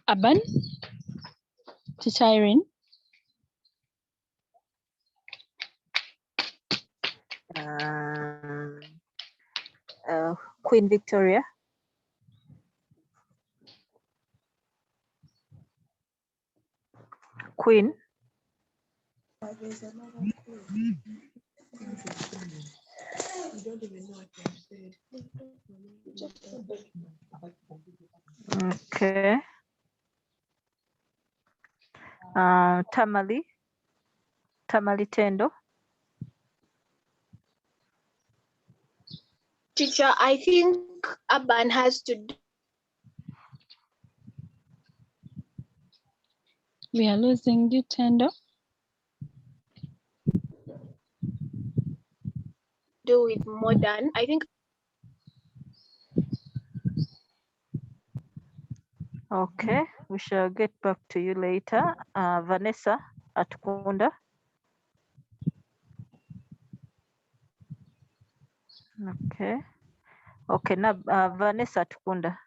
Urban. Teacher Irene. Queen Victoria. Queen. Okay. Tamale Tendo. Teacher, I think urban has to We are losing you, Tendo. do with modern. I think. Okay, we shall get back to you later. Vanessa Atkunda. Okay, now Vanessa Atkunda.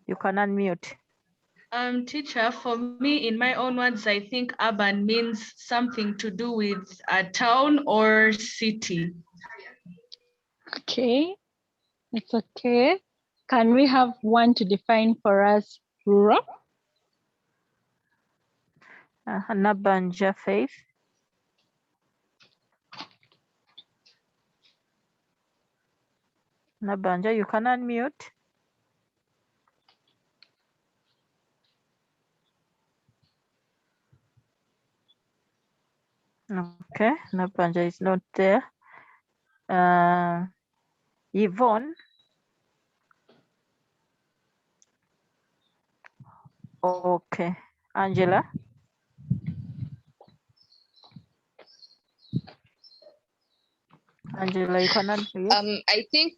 You can unmute. Teacher, for me, in my own words, I think urban means something to do with a town or city. Okay, it's okay. Can we have one to define for us rural? Nabanja Faith. Nabanja, you can unmute. Okay, Nabanja is not there. Yvonne. Okay, Angela. Angela, you can unmute. I think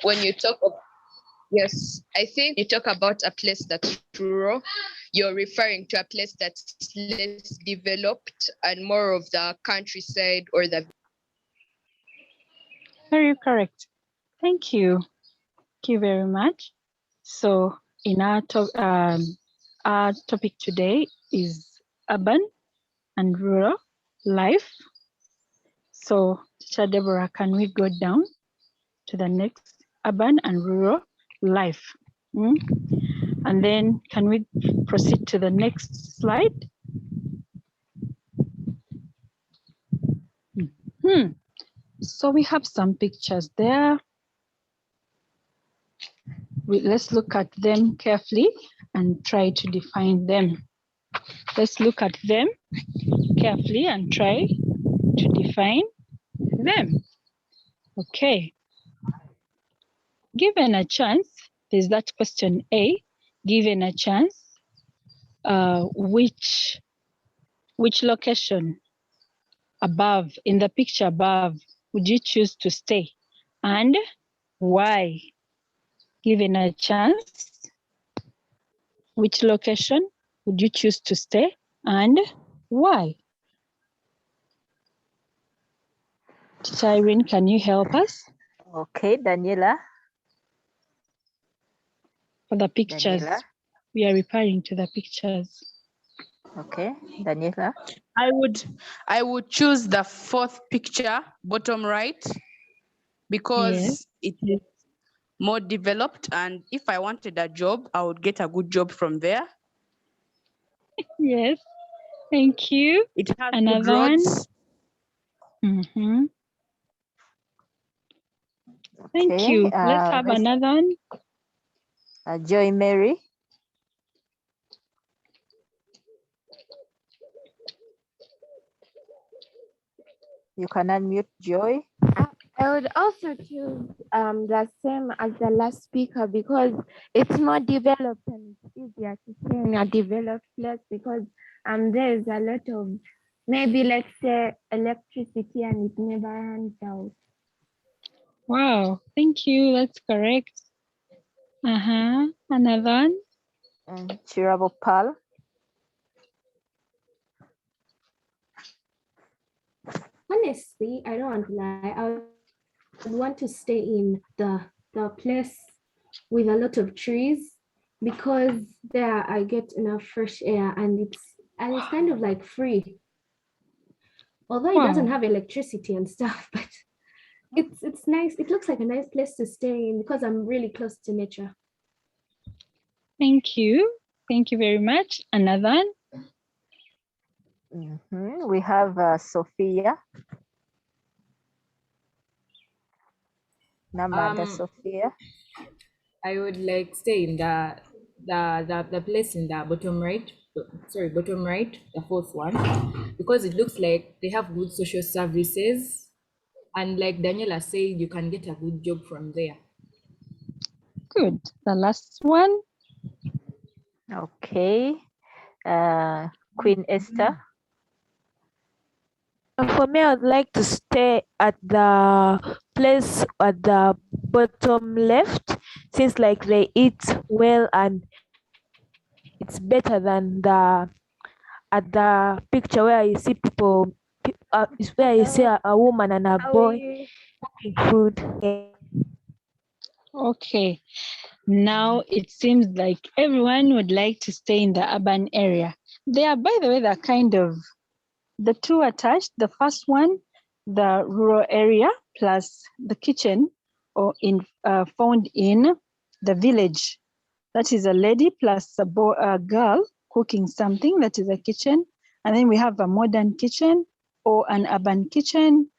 when you talk of, yes, I think you talk about a place that's rural, you're referring to a place that's less developed and more of the countryside or the. Very correct. Thank you. Thank you very much. So in our topic today is urban and rural life. So Teacher Deborah, can we go down to the next urban and rural life? And then can we proceed to the next slide? So we have some pictures there. Let's look at them carefully and try to define them. Let's look at them carefully and try to define them. Okay. Given a chance, there's that question A, given a chance, which location above, in the picture above, would you choose to stay and why? Given a chance, which location would you choose to stay and why? Teacher Irene, can you help us? Okay, Daniela. For the pictures, Daniela. we are referring to the pictures. Okay, Daniela. I would choose the fourth picture, bottom right, because it is more developed, and if I wanted a job, I would get a good job from there. Yes, thank you. It has Another good roads. One. Thank you. Let's have another one. Joy Mary. You can unmute, Joy. I would also choose the same as the last speaker because it's more developed and it's easier to stay in a developed place because there's a lot of, maybe let's say electricity and it never runs out. Wow, thank you. That's correct. Another one. Chirabo Pal. Honestly, I don't want to lie. I would want to stay in the place with a lot of trees because there I get enough fresh air and it's kind of like free. Although it doesn't Wow. have electricity and stuff, but it's nice. It looks like a nice place to stay in because I'm really close to nature. Thank you. Thank you very much. Another one? We have Sophia. Namanda Sophia. I would like stay in the place in the bottom right. Sorry, bottom right, the fourth one, because it looks like they have good social services, and like Daniela said, you can get a good job from there. Good. The last one? Okay. Queen Esther. For me, I'd like to stay at the place at the bottom left, since like they eat well and it's better than the at the picture where you see people, is where you see a woman and a boy cooking food. Okay. Now it seems like everyone would like to stay in the urban area. They are, by the way, they're kind of the two attached. The first one, the rural area plus the kitchen, or found in the village. That is a lady plus a girl cooking something. That is a kitchen. And then we have a modern kitchen or an urban kitchen,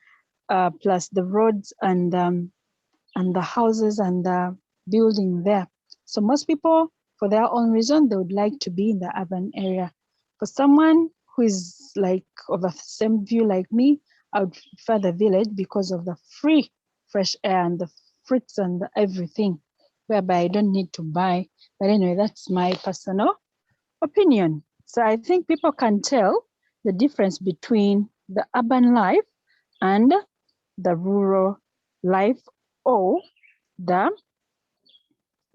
plus the roads and the houses and the building there. So most people, for their own reason, they would like to be in the urban area. For someone who is like of the same view like me, I would prefer the village because of the free fresh air and the fruits and everything, whereby I don't need to buy. But anyway, that's my personal opinion. So I think people can tell the difference between the urban life and the rural life or the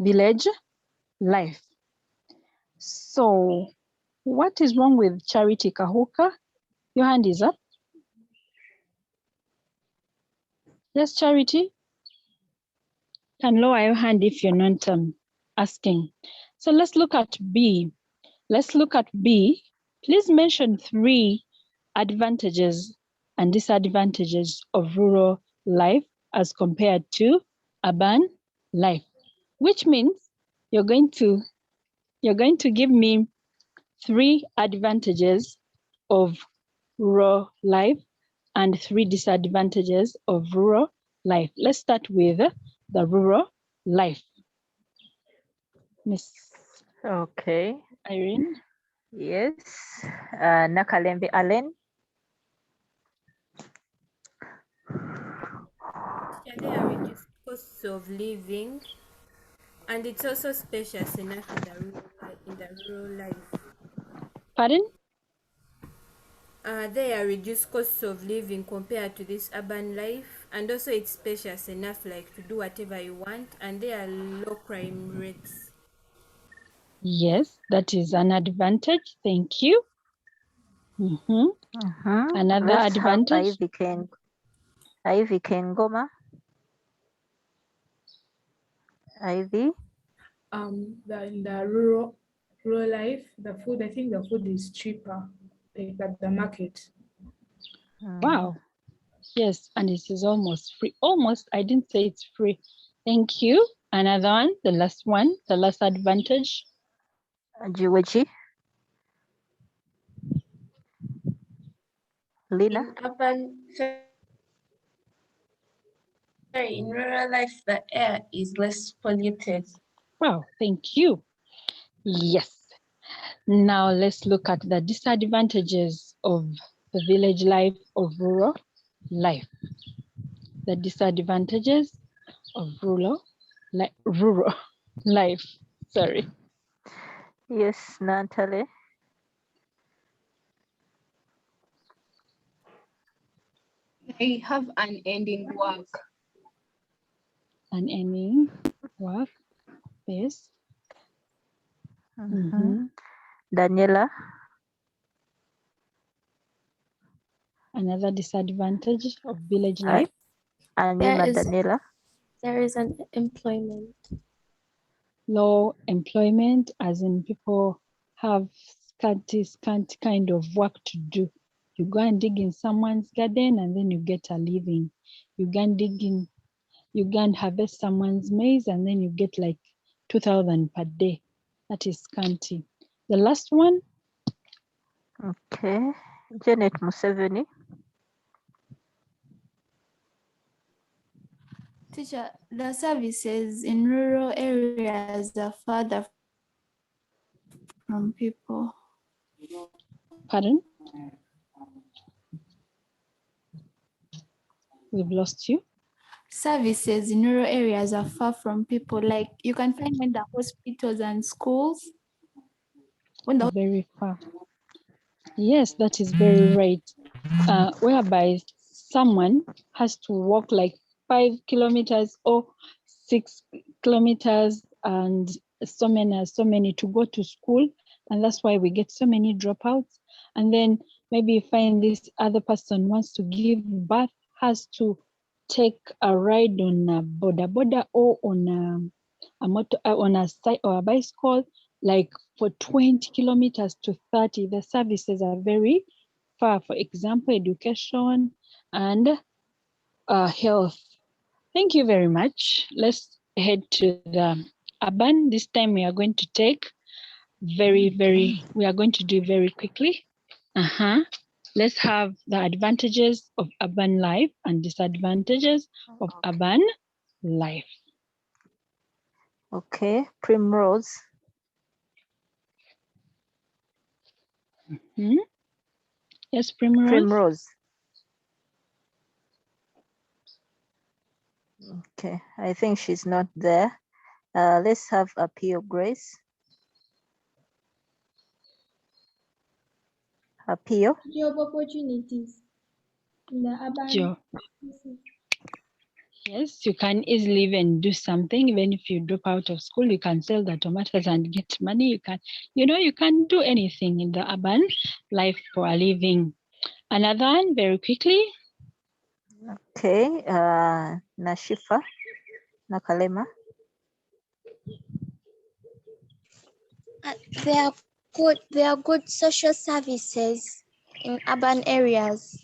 village life. So what is wrong with Charity Kahuka? Your hand is up. Yes, Charity. Can lower your hand if you're not asking. So let's look at B. Let's look at B. Please mention 3 advantages and disadvantages of rural life as compared to urban life, which means you're going to give me 3 advantages of rural life and 3 disadvantages of rural life. Let's start with the rural life. Miss Okay. Irene. Yes. Nakalembe Allen. Yeah, there are reduced costs of living, and it's also spacious enough in the rural life. Pardon? There are reduced costs of living compared to this urban life, and also it's spacious enough, like to do whatever you want, and there are low crime rates. Yes, that is an advantage. Thank you. Another Let's advantage. have Ivy Kengoma. Ivy. In the rural life, the food, I think the food is cheaper, like at the market. Wow. Yes, and it is almost free. Almost, I didn't say it's free. Thank you. Another one, the last advantage. Jiwaji. Lina. In rural life, the air is less polluted. Wow, thank you. Yes. Now let's look at the disadvantages of the village life, of rural life. The disadvantages of rural life. Sorry. Yes, Natalie. I have an ending work. An ending work. Yes. Daniela. Another disadvantage of village life. Daniela. There is an employment. low employment, as in people have scanty kind of work to do. You go and dig in someone's garden and then you get a living. You go and you go and harvest someone's maize and then you get like 2,000 per day. That is scanty. The last one. Okay, Janet Museveni. Teacher, the services in rural areas are further from people. Pardon? We've lost you. Services in rural areas are far from people. Like you can find when the hospitals and schools. Very far. Yes, that is very right. Whereby someone has to walk like 5 kilometers or 6 kilometers and so many to go to school. And that's why we get so many dropouts. And then maybe you find this other person wants to give birth, has to take a ride on a boda or on a motor, on a site or a bicycle, like for 20 kilometers to 30. The services are very far. For example, education and health. Thank you very much. Let's head to the urban. This time we are going to take we are going to do very quickly. Let's have the advantages of urban life and disadvantages of urban life. Okay, Primrose. Yes, Primrose. Primrose. Okay, I think she's not there. Let's have Appeal Grace. Appeal. Job opportunities in the urban. Job. Yes, you can easily even do something. Even if you drop out of school, you can sell the tomatoes and get money. You can do anything in the urban life for a living. Another one, very quickly. Okay, Nashifa Nakalema. There are good social services in urban areas.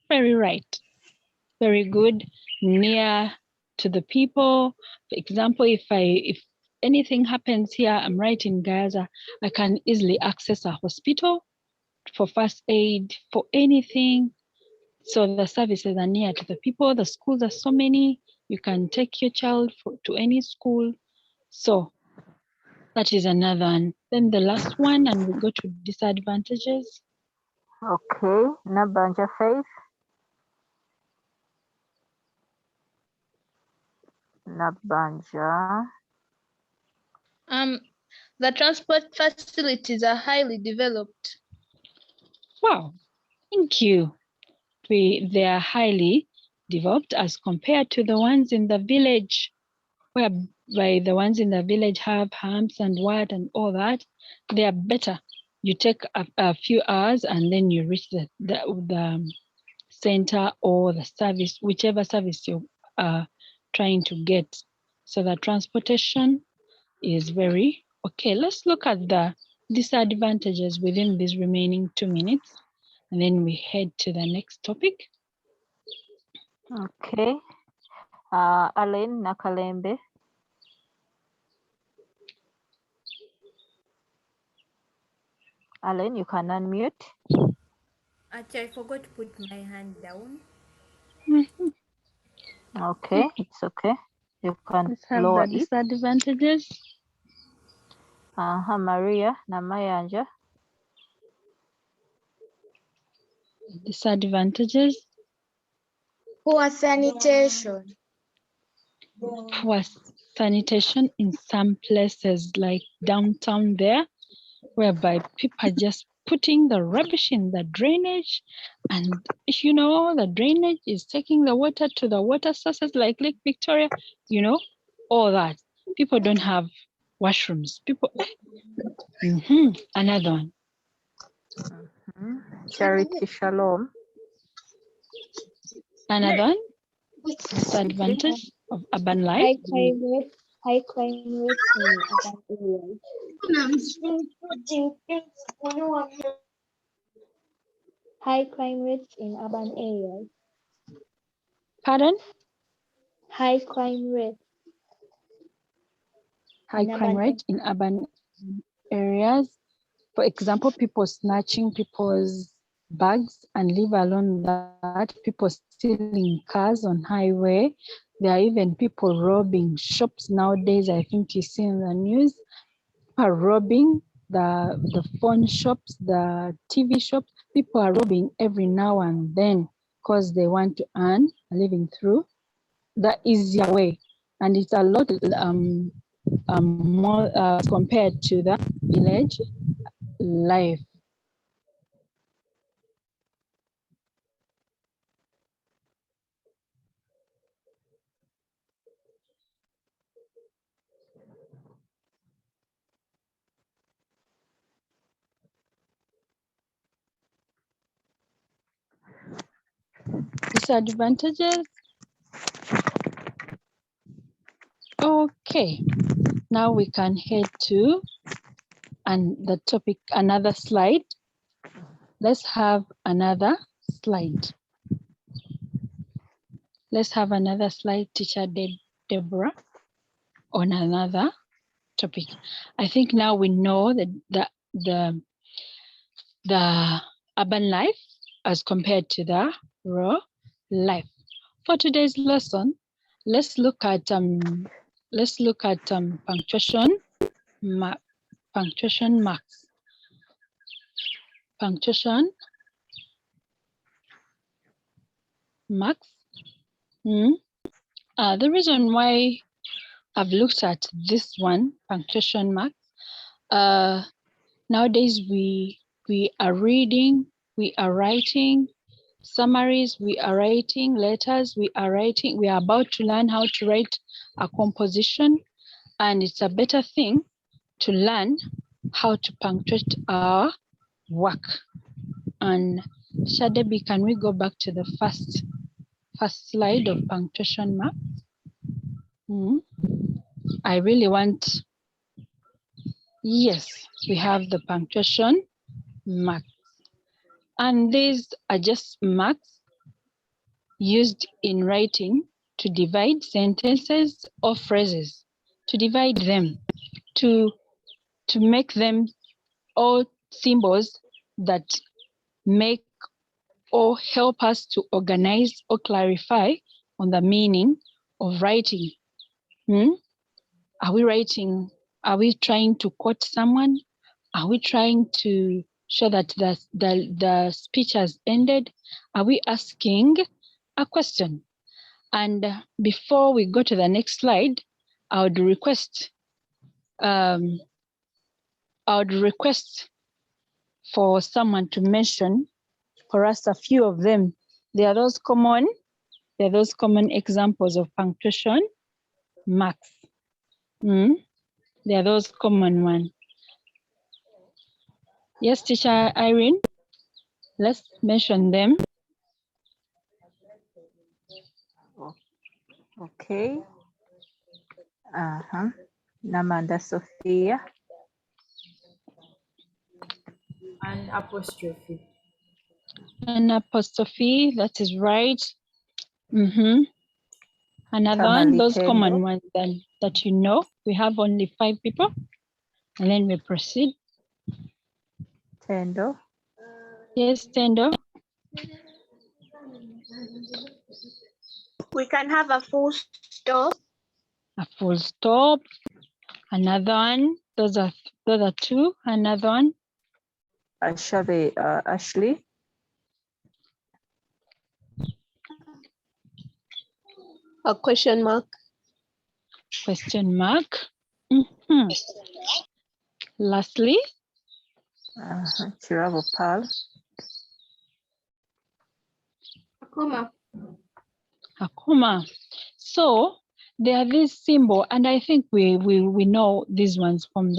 Very right. Very good, near to the people. For example, if anything happens here, I'm right in Gaza, I can easily access a hospital for first aid, for anything. So the services are near to the people. The schools are so many. You can take your child to any school. So that is another one. Then the last one, and we go to disadvantages. Okay, Nabanja Faith. Nabanja. The transport facilities are highly developed. Wow, thank you. They are highly developed as compared to the ones in the village, whereby the ones in the village have humps and what and all that. They are better. You take a few hours and then you reach the center or the service, whichever service you are trying to get. So the transportation is very okay. Let's look at the disadvantages within these remaining 2 minutes, and then we head to the next topic. Okay, Alain Nakalembe. Alain, you can unmute. Actually, I forgot to put my hand down. Okay, it's okay. You can Let's have lower the it. disadvantages. Maria Namayanja. Disadvantages. Poor sanitation. Poor sanitation in some places like downtown there, whereby people are just putting the rubbish in the drainage, and the drainage is taking the water to the water sources like Lake Victoria, all that. People don't have washrooms. Another one. Charity Shalom. Another one. Disadvantage of urban life. high crime rates in urban areas. High crime rates in urban areas. Pardon? High crime rates. High crime rate in urban areas. For example, people snatching people's bags, and leave alone that, people stealing cars on highway. There are even people robbing shops nowadays. I think you see in the news, people are robbing the phone shops, the TV shops. People are robbing every now and then because they want to earn a living through the easier way. And it's a lot more compared to the village life. Disadvantages. Okay, now we can head to the topic, another slide. Let's have another slide. Let's have another slide, Teacher Deborah, on another topic. I think now we know that the urban life as compared to the rural life. For today's lesson, let's look at punctuation marks. Punctuation marks. Punctuation marks. The reason why I've looked at this one, punctuation marks, nowadays we are reading, we are writing summaries, we are writing letters, we are about to learn how to write a composition, and it's a better thing to learn how to punctuate our work. And Shadebi, can we go back to the first slide of punctuation marks? I really want, yes, we have the punctuation marks. And these are just marks used in writing to divide sentences or phrases, to divide them, to make them all symbols that make or help us to organize or clarify on the meaning of writing. Are we writing? Are we trying to quote someone? Are we trying to show that the speech has ended? Are we asking a question? And before we go to the next slide, I would request for someone to mention for us a few of them. There are those common examples of punctuation marks. There are those common ones. Yes, Teacher Irene, let's mention them. Okay. Namanda Sophia. An apostrophe. An apostrophe, that is right. Another one, those common ones that you know. We have only 5 people, and then we proceed. Tendo. Yes, Tendo. We can have a full stop. A full stop. Another one. Those are 2. Another one. Ashley. A question mark. Question mark. Lastly. Chiravo Pal. A comma. So there are these symbols, and I think we know these ones from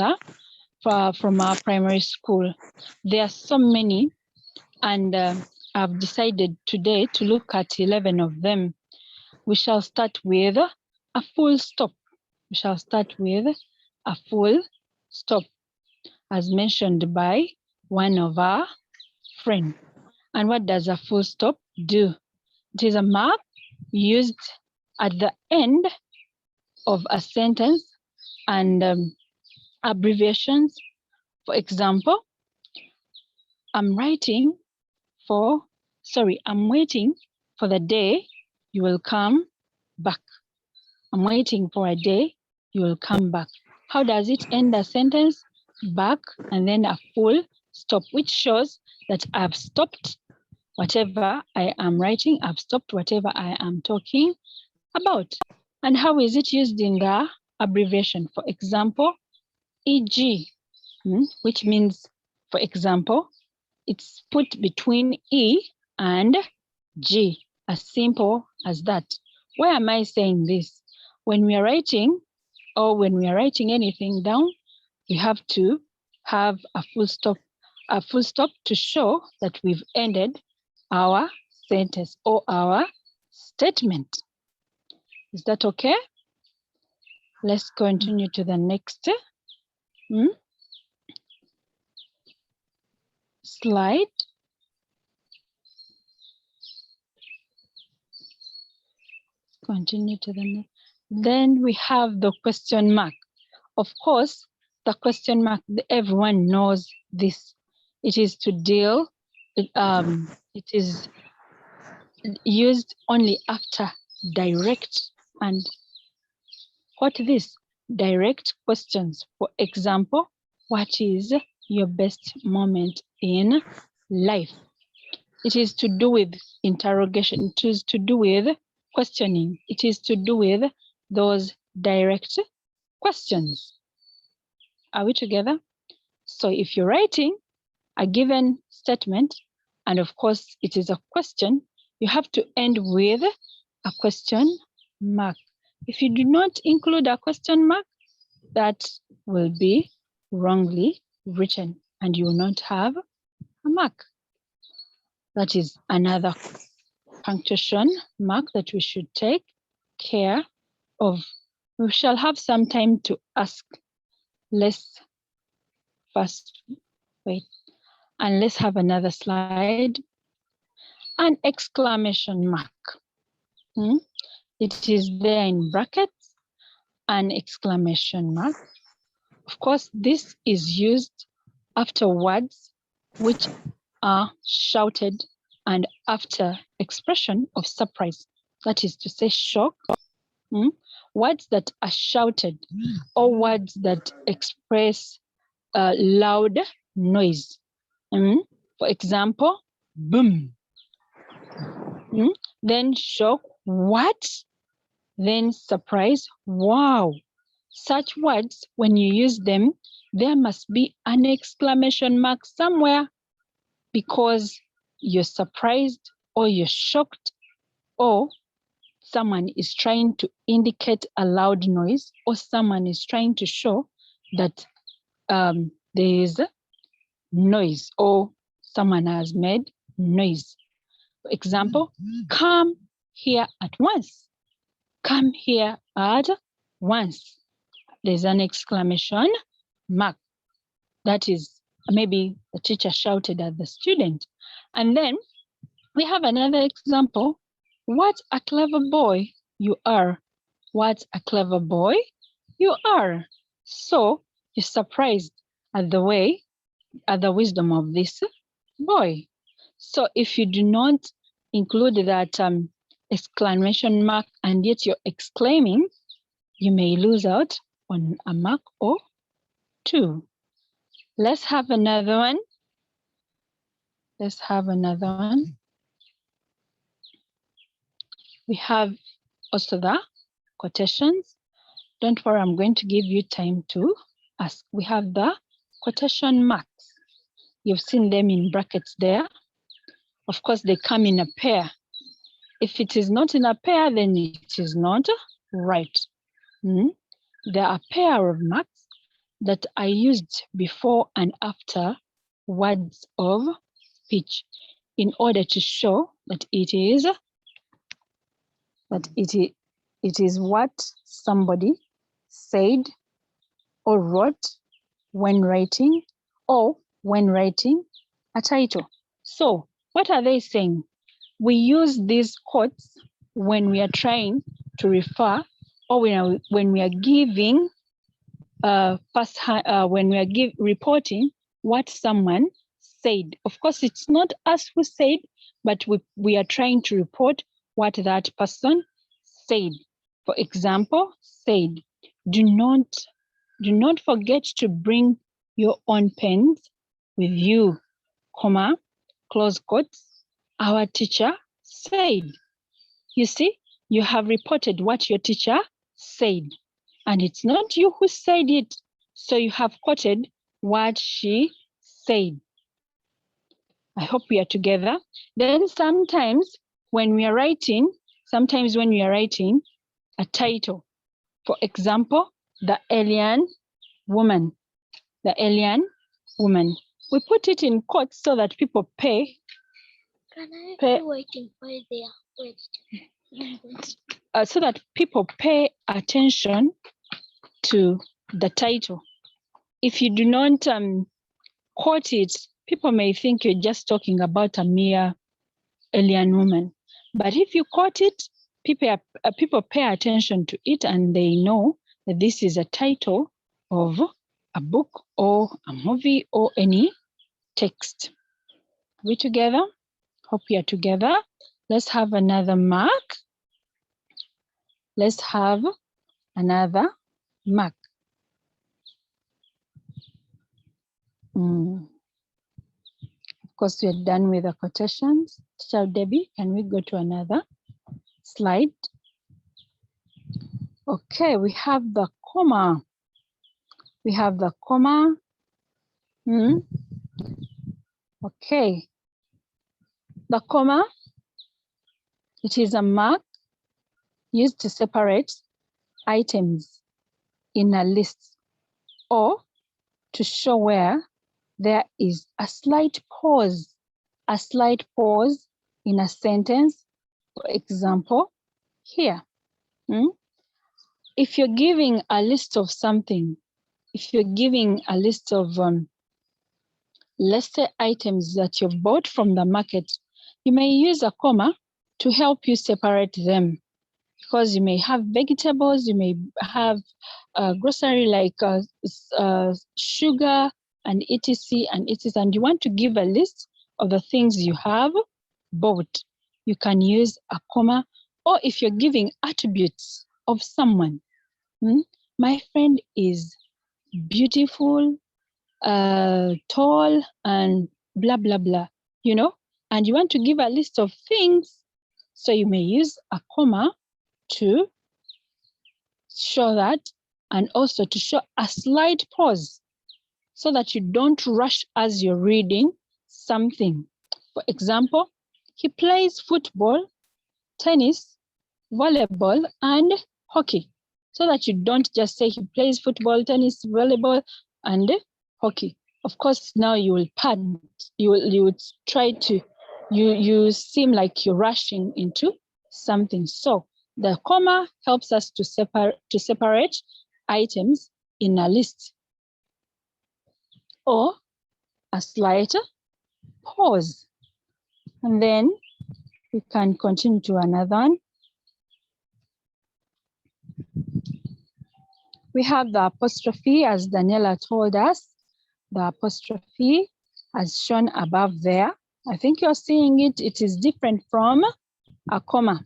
our primary school. There are so many, and I've decided today to look at 11 of them. We shall start with a full stop. we shall start with a full stop, as mentioned by one of our friends. And what does a full stop do? It is a mark used at the end of a sentence and abbreviations. For example, I'm waiting for the day you will come back. I'm waiting for a day you will come back. How does it end a sentence? Back and then a full stop, which shows that I've stopped whatever I am writing, I've stopped whatever I am talking about. And how is it used in the abbreviation? For example, EG, which means, for example, it's put between E and G, as simple as that. Why am I saying this? When we are writing, or when we are writing anything down, we have to have a full stop to show that we've ended our sentence or our statement. Is that okay? Let's continue to the next slide. Continue to the next. Then we have the question mark. Of course, the question mark, everyone knows this. It is to deal, it is used only after direct and what this? Direct questions. For example, what is your best moment in life? It is to do with interrogation. It is to do with questioning. It is to do with those direct questions. Are we together? So if you're writing a given statement, and of course it is a question, you have to end with a question mark. If you do not include a question mark, that will be wrongly written and you will not have a mark. That is another punctuation mark that we should take care of. We shall have some time to ask. Let's first wait, and let's have another slide. An exclamation mark. It is there in brackets, an exclamation mark. Of course, this is used after words which are shouted and after expression of surprise. That is to say, shock. Words that are shouted or words that express loud noise. For example, boom. Then shock, what? Then surprise, wow. Such words, when you use them, there must be an exclamation mark somewhere because you're surprised or you're shocked or someone is trying to indicate a loud noise or someone is trying to show that there is noise or someone has made noise. For example, come here at once. Come here at once. There's an exclamation mark. That is maybe the teacher shouted at the student. And then we have another example. What a clever boy you are. What a clever boy you are. So you're surprised at the wisdom of this boy. So if you do not include that exclamation mark and yet you're exclaiming, you may lose out on a mark or two. Let's have another one. Let's have another one. We have also the quotations. Don't worry, I'm going to give you time to ask. We have the quotation marks. You've seen them in brackets there. Of course, they come in a pair. If it is not in a pair, then it is not right. There are a pair of marks that are used before and after words of speech in order to show that it is what somebody said, or wrote when writing, or when writing a title. So what are they saying? We use these quotes when we are trying to refer, or when we are giving when we are reporting what someone said. Of course, it's not us who said, but we are trying to report what that person said. For example, said, do not forget to bring your own pens with you, comma, close quotes, our teacher said. You see, you have reported what your teacher said, and it's not you who said it. So you have quoted what she said. I hope we are together. Then sometimes when we are writing a title, for example, the alien woman, we put it in quotes so that people pay. Waiting for there. Wait. So that people pay attention to the title. If you do not quote it, people may think you're just talking about a mere alien woman. But if you quote it, people pay attention to it, and they know that this is a title of a book or a movie or any text. Are we together? Hope we are together. Let's have another mark. Let's have another mark. Of course, we're done with the quotations. Teacher Debbie, can we go to another slide? Okay, we have the comma. We have the comma. Okay. The comma, it is a mark used to separate items in a list, or to show where there is a slight pause in a sentence. For example, here. If you're giving a list of something, if you're giving a list of, let's say, items that you bought from the market, you may use a comma to help you separate them, because you may have vegetables, you may have grocery like sugar and etc. and you want to give a list of the things you have bought. You can use a comma. Or if you're giving attributes of someone, my friend is beautiful, tall, and blah, blah, blah, and you want to give a list of things, so you may use a comma to show that, and also to show a slight pause so that you don't rush as you're reading something. For example, he plays football, tennis, volleyball, and hockey, so that you don't just say he plays football, tennis, volleyball, and hockey. Of course, now you will pad, you would try to, you seem like you're rushing into something. So the comma helps us to separate items in a list, or a slight pause. And then we can continue to another one. We have the apostrophe, as Daniela told us. The apostrophe, as shown above there. I think you're seeing it. It is different from a comma.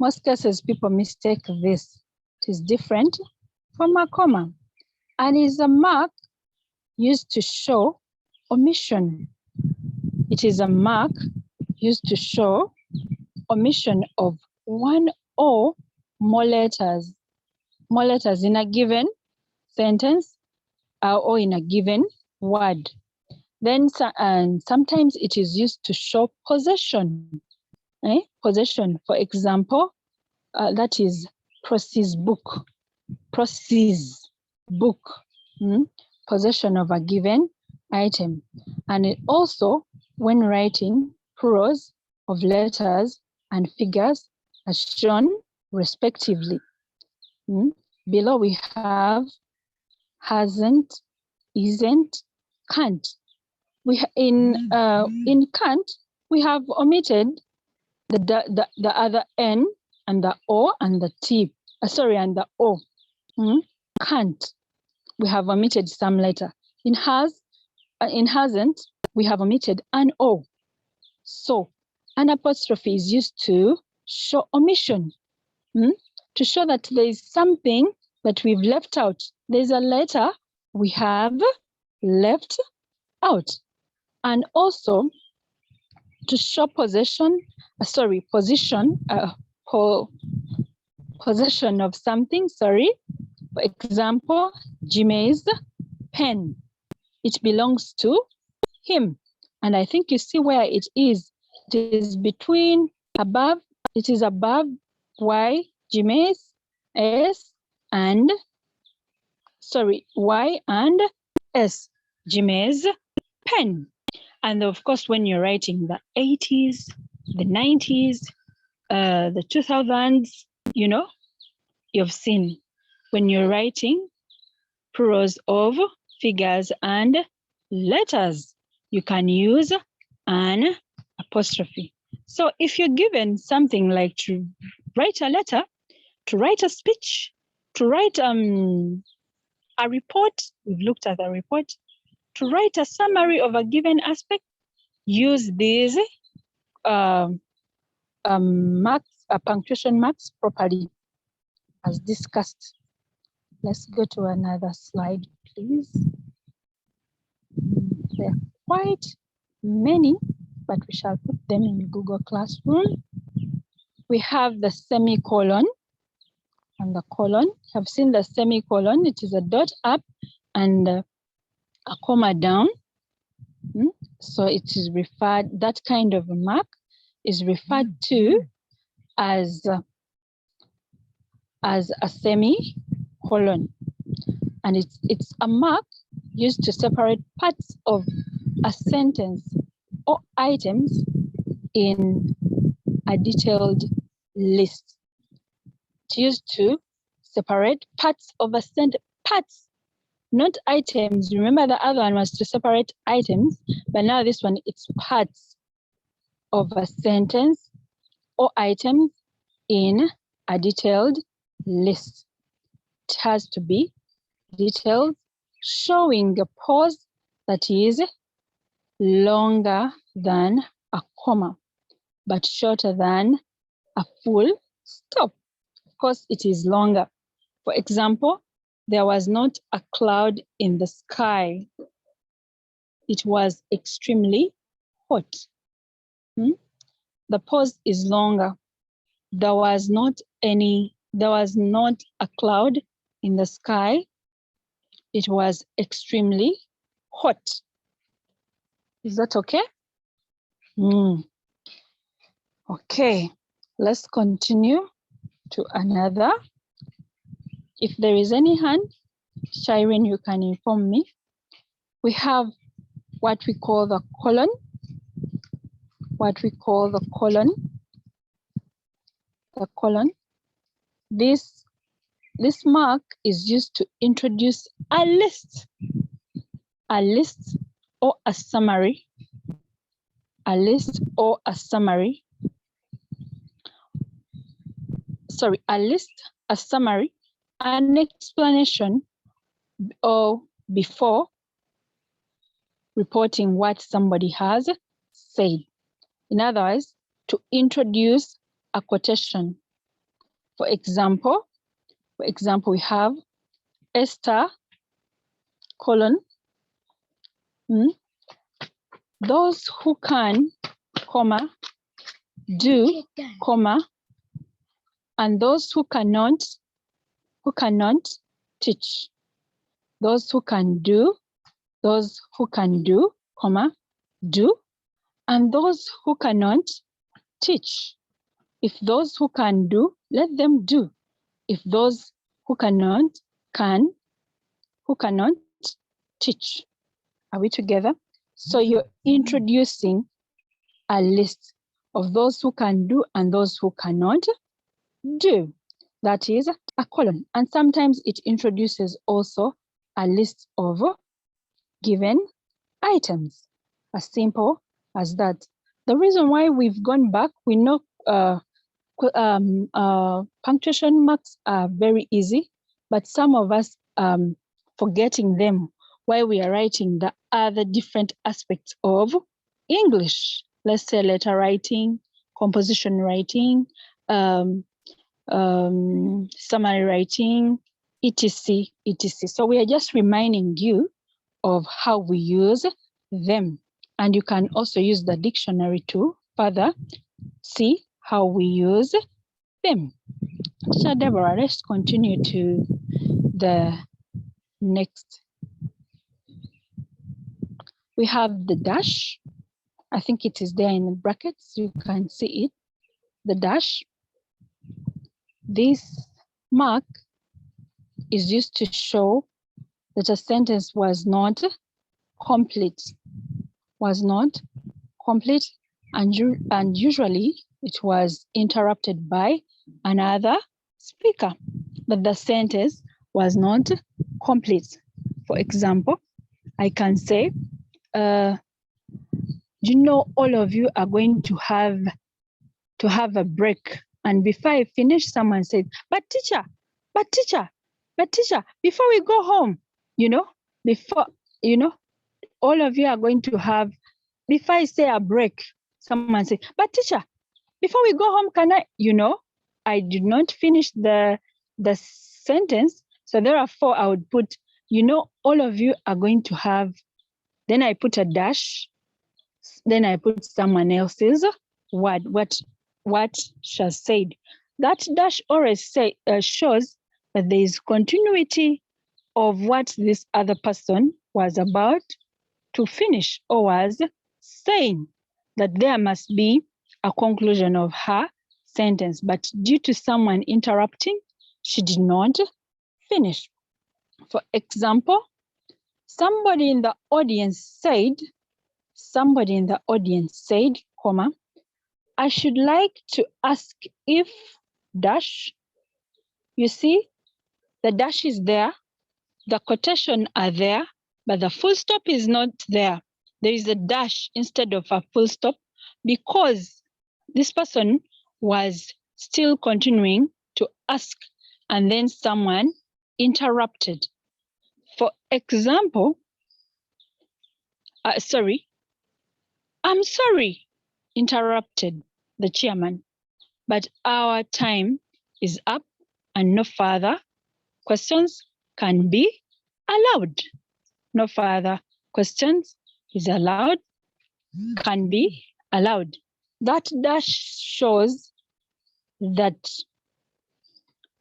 Most cases, people mistake this. It is different from a comma, and is a mark used to show omission. It is a mark used to show omission of one or more letters in a given sentence or in a given word. Then sometimes it is used to show possession. Possession, for example, that is proceeds book. Possession of a given item. And it also, when writing plurals of letters and figures as shown respectively. below we have hasn't, isn't, can't. In can't, we have omitted the other N and the O and the T. And the O. Can't. We have omitted some letter. In hasn't, we have omitted an O. So an apostrophe is used to show omission, to show that there is something that we've left out. There's a letter we have left out. And also to show position of something, For example, Jimmy's pen. It belongs to him. And I think you see where it is. It is above Y, Jimmy's, S, and, Y and S, Jimmy's pen. And of course, when you're writing the 80s, the 90s, the 2000s, you've seen when you're writing plurals of figures and letters, you can use an apostrophe. So if you're given something like to write a letter, to write a speech, to write a report, we've looked at a report, to write a summary of a given aspect, use these punctuation marks properly as discussed. Let's go to another slide, please. There are quite many, but we shall put them in Google Classroom. We have the semicolon and the colon. Have seen the semicolon. It is a dot up and a comma down. So it is referred, that kind of a mark is referred to as a semicolon. And it's a mark used to separate parts of a sentence or items in a detailed list. It's used to separate parts of a sentence, parts, not items. Remember the other one was to separate items, but now this one, it's parts of a sentence or items in a detailed list. It has to be detailed, showing a pause that is longer than a comma, but shorter than a full stop. Of course, it is longer. For example, there was not a cloud in the sky. It was extremely hot. The pause is longer. There was not a cloud in the sky. It was extremely hot. Is that okay? Okay, let's continue to another. If there is any hand, Shireen, you can inform me. We have what we call the colon. The colon. This mark is used to introduce a list or a summary. A list, a summary, an explanation, or before reporting what somebody has said. In other words, to introduce a quotation. For example, we have Esther, colon, those who can, comma, do, comma, and those who cannot teach. Those who can do, comma, do, and those who cannot teach. If those who can do, let them do. If those who cannot teach. Are we together? So you're introducing a list of those who can do and those who cannot do. that is a colon. And sometimes it introduces also a list of given items, as simple as that. The reason why we've gone back, we know punctuation marks are very easy, but some of us forgetting them while we are writing the other different aspects of English. Let's say letter writing, composition writing, summary writing, etc, etc. So we are just reminding you of how we use them. And you can also use the dictionary to further see how we use them. So Deborah, let's continue to the next. We have the dash. I think it is there in the brackets. You can see it, the dash. This mark is used to show that a sentence was not complete, and usually it was interrupted by another speaker, but the sentence was not complete. For example, I can say, you know, all of you are going to have a break. And before I finish, someone said, but teacher, before we go home, all of you are going to have, before I say a break, someone said, but teacher, before we go home, can I, I did not finish the sentence. So therefore I would put, all of you are going to have, then I put a dash, then I put someone else's word, what she said. That dash always shows that there is continuity of what this other person was about to finish or was saying, that there must be a conclusion of her sentence. But due to someone interrupting, she did not finish. For example, somebody in the audience said, comma, I should like to ask if dash, you see, the dash is there, the quotation are there, but the full stop is not there. There is a dash instead of a full stop because this person was still continuing to ask and then someone interrupted. For example, I'm sorry, interrupted the chairman, but our time is up and no further questions can be allowed. No further questions is allowed, can be allowed. That dash shows that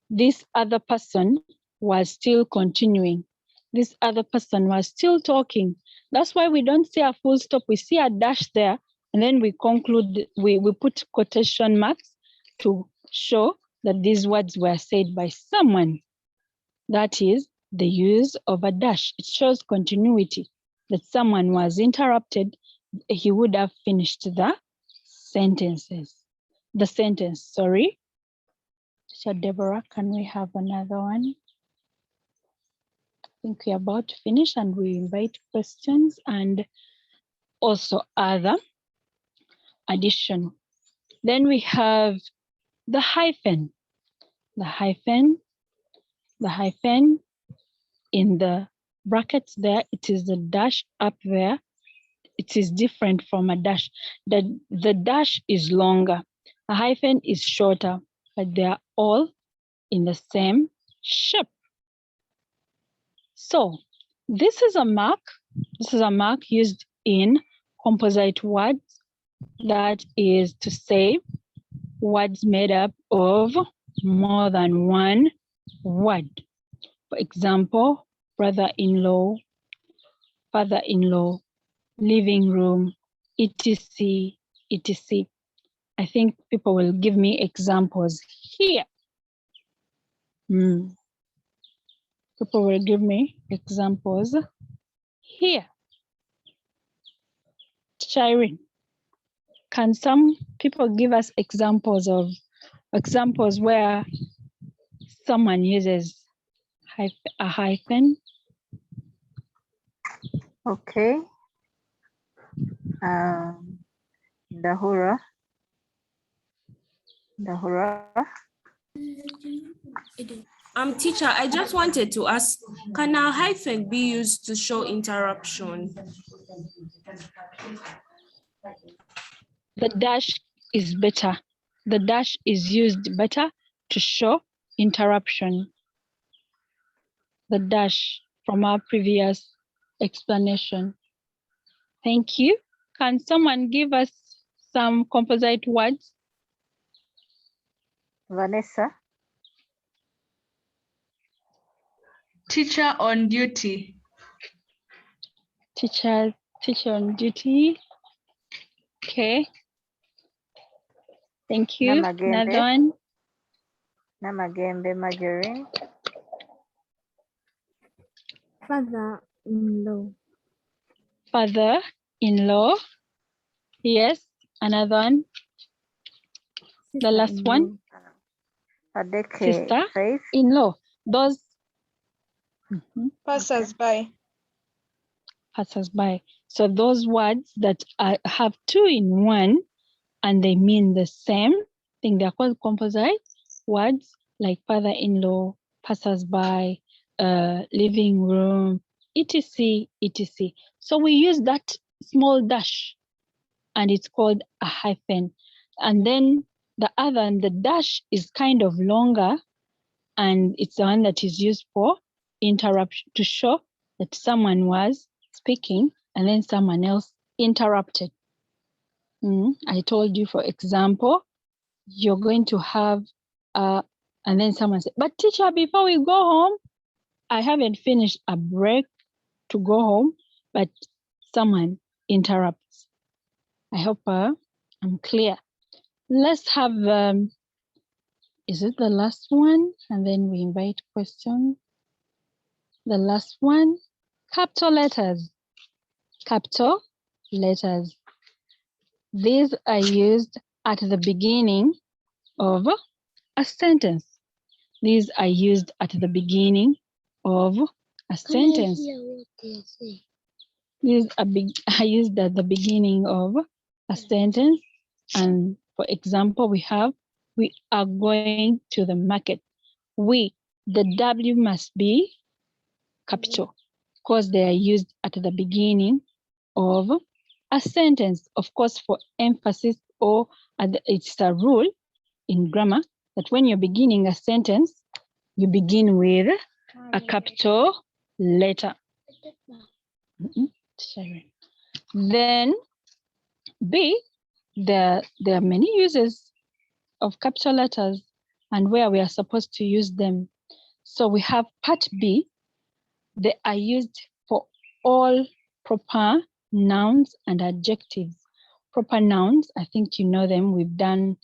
this other person was still continuing. This other person was still talking. That's why we don't see a full stop. We see a dash there, and then we conclude, we put quotation marks to show that these words were said by someone. That is the use of a dash. It shows continuity, that someone was interrupted, he would have finished the sentence, sorry. So Deborah, can we have another one? I think we're about to finish and we invite questions and also other addition. Then we have the hyphen. The hyphen in the brackets there, it is the dash up there. It is different from a dash. The dash is longer. A hyphen is shorter, but they are all in the same shape. So this is a mark. This is a mark used in composite words. That is to say, words made up of more than one word. For example, brother-in-law, father-in-law, living room, etc, etc. I think people will give me examples here. People will give me examples here. Shireen, can some people give us examples where someone uses a hyphen. Okay. Dahura. Teacher, I just wanted to ask, can a hyphen be used to show interruption? The dash is better. The dash is used better to show interruption. The dash from our previous explanation. Thank you. Can someone give us some composite words? Vanessa. Teacher on duty. Teacher on duty. Okay. Thank you. Another one. Namagembe Margarine. Father-in-law. Father-in-law. Yes. Another one. The last one. Sister-in-law. Those. Passers-by. Passers-by. So those words that have two in one and they mean the same thing, they're called composite words, like father-in-law, passers-by, living room, etc., etc. So we use that small dash and it's called a hyphen. And then the dash is kind of longer and it's the one that is used for interruption, to show that someone was speaking and then someone else interrupted. I told you, for example, you're going to have, and then someone said, but teacher, before we go home, I haven't finished a break to go home, but someone interrupts. I hope I'm clear. Let's have, is it the last one? And then we invite questions. The last one, capital letters. Capital letters. These are used at the beginning of a sentence. These are used at the beginning of a sentence. These are used at the beginning of a sentence. And for example, we have, we are going to the market. We, the W must be capital because they are used at the beginning of a sentence. Of course, for emphasis, or it's a rule in grammar that when you're beginning a sentence, you begin with a capital letter. Then B, there are many uses of capital letters and where we are supposed to use them. So we have part B. They are used for all proper nouns and adjectives. Proper nouns, I think you know them. We've done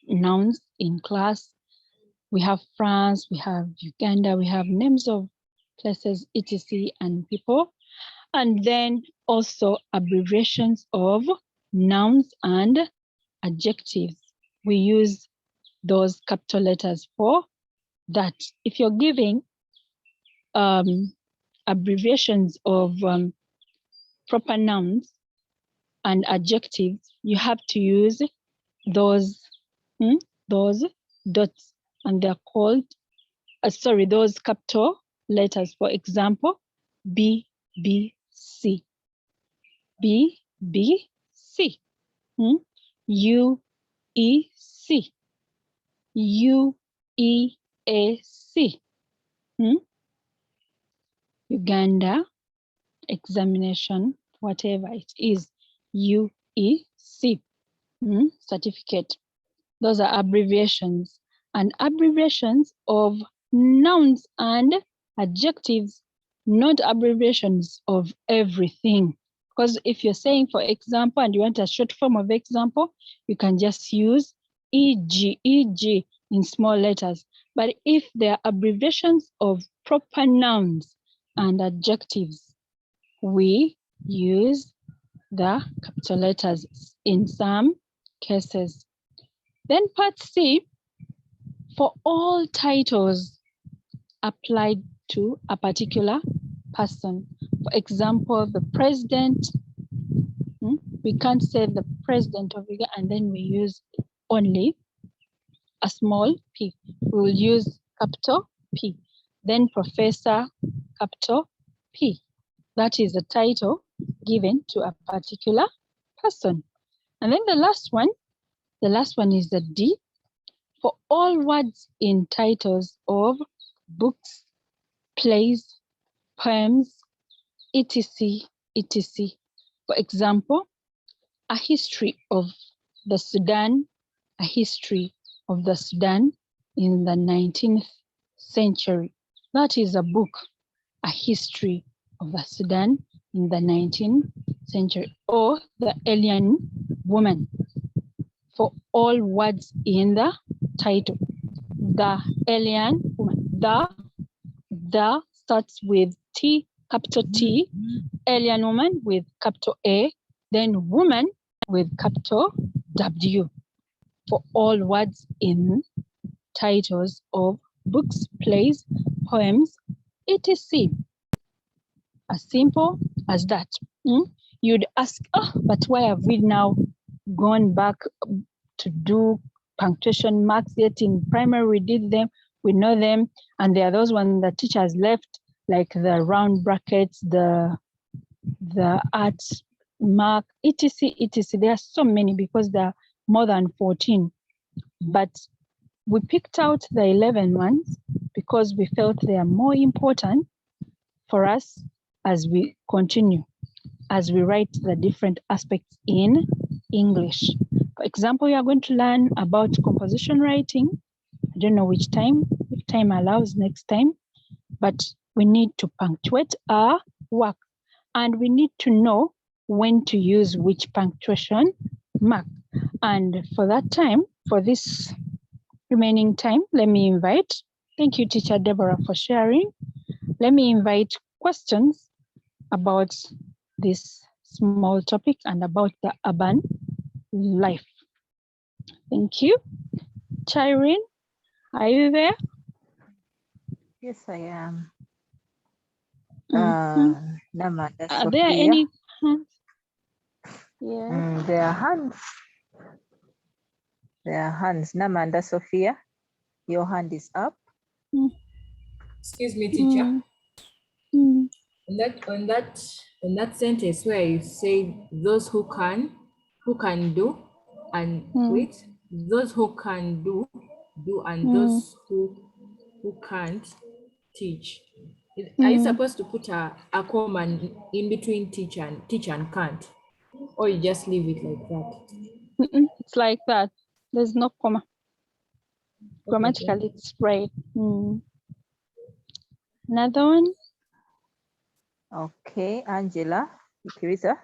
nouns in class. We have France, we have Uganda, we have names of places, etc., and people. And then also abbreviations of nouns and adjectives. We use those capital letters for that. If you're giving abbreviations of proper nouns and adjectives, you have to use those dots, and they're called, those capital letters. For example, B, B, C. B, B, C. U, E, C. U, E, A, C. Uganda, examination, whatever it is, UEC, certificate. Those are abbreviations, and abbreviations of nouns and adjectives, not abbreviations of everything. Because if you're saying, for example, and you want a short form of example, you can just use EG in small letters. But if there are abbreviations of proper nouns and adjectives, we use the capital letters in some cases. Then part C, for all titles applied to a particular person. For example, the president, we can't say the president of Uganda and then we use only a small p. We will use capital P. Then professor, capital P. That is a title given to a particular person. And then the last one is the D. For all words in titles of books, plays, poems, etc., etc. For example, a history of the Sudan, a history of the Sudan in the 19th century. That is a book, a history of the Sudan in the 19th century. Or the alien woman. For all words in the title. The alien woman. The starts with T, capital T, alien woman with capital A, then woman with capital W. For all words in titles of books, plays, poems, etc. As simple as that. You'd ask, but why have we now gone back to do punctuation marks? Yet in primary we did them, we know them, and there are those ones the teachers left, like the round brackets, the art mark, etc., etc. There are so many because there are more than 14. But we picked out the 11 ones because we felt they are more important for us as we continue, as we write the different aspects in English. For example, we are going to learn about composition writing. I don't know which time, if time allows next time, but we need to punctuate our work and we need to know when to use which punctuation mark. And for that time, for this remaining time, let me invite, thank you, Teacher Deborah, for sharing. Let me invite questions about this small topic and about the urban life. Thank you. Chirene, are you there? Yes, I am. Namanda, are there Sophia. any hands? Yes. There are hands. There are hands. Namanda Sophia, your hand is up. Excuse me, teacher. On that sentence where you say those who can do, and wait, those who can do, and those who can't teach. Are you supposed to put a comma in between teach and can't, or you just leave it like that? It's like that. There's no comma. Grammatically, it's right. Another one. Okay, Angela, Teresa.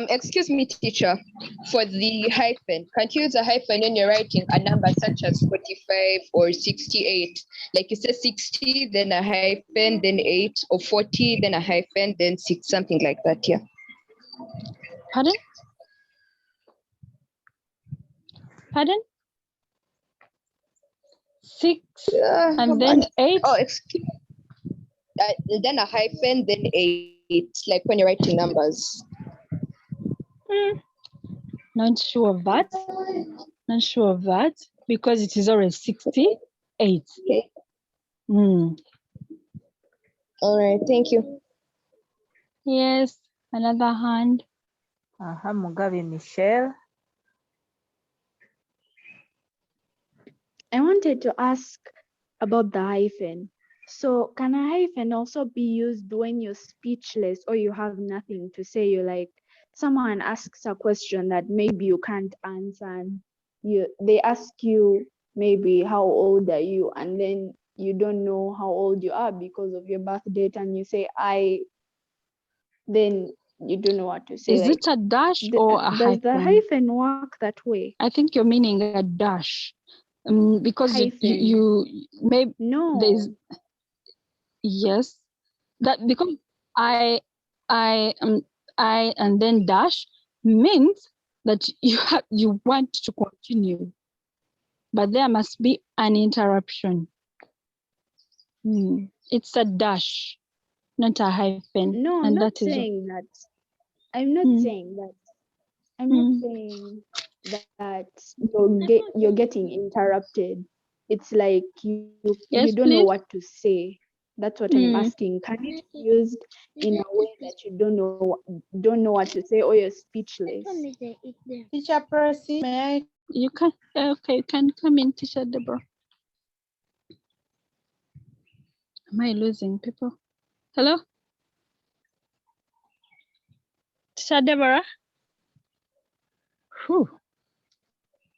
Excuse me, teacher. For the hyphen, can't you use a hyphen when you're writing a number such as 45 or 68? Like you say 60, then a hyphen, then 8, or 40, then a hyphen, then 6, something like that, yeah. Pardon? Pardon? 6 and then 8? Oh, excuse me. Then a hyphen, then 8, like when you're writing numbers. Not sure of that. Not sure of that because it is already 68. Okay. All right, thank you. Yes, another hand. Mugabe Michelle. I wanted to ask about the hyphen. So can a hyphen also be used when you're speechless or you have nothing to say? You like someone asks a question that maybe you can't answer, and they ask you maybe how old are you, and then you don't know how old you are because of your birth date, and you say then you don't know what to say. Is it a dash or a hyphen? Does the hyphen work that way? I think you're meaning a dash. Because you maybe no. There's yes, that because I and then dash means that you want to continue. but there must be an interruption. It's a dash, not a hyphen. No, I'm and not that is saying that. I'm not saying that. I'm not saying that you're getting interrupted. It's like you Yes, don't know please. what to say. That's what I'm asking. Can it be used in a way that you don't know what to say, or you're speechless? Teacher Percy, may I? You can okay, you can come in, Teacher Deborah. Am I losing people? Hello? Teacher Deborah? Whew.